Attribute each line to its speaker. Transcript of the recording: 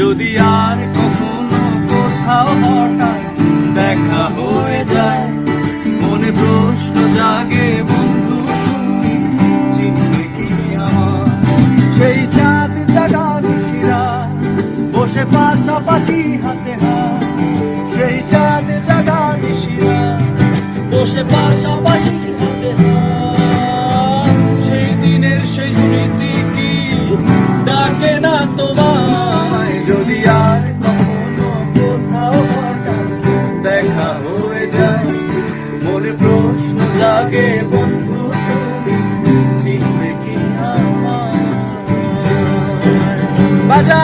Speaker 1: যদি আর কখনো কোথাও হঠাৎ দেখা হয়ে যায়, মনে প্রশ্ন জাগে বন্ধু তুমি চিনবে কি আমার সেই চাঁদ জাগা নিশিরা বসে পাশাপাশি হাতে হাত, সেই চাঁদ জাগা নিশিরা বসে পাশাপাশি হাতে হাত। সেই দিনের সেই স্মৃতি কি ডাকে না তোমায়? যদি আর কখনো কোথাও হঠাৎ দেখা হয়ে যায়, মনে প্রশ্ন জাগে বন্ধু তুমি চিনবে কি আমার? বাজা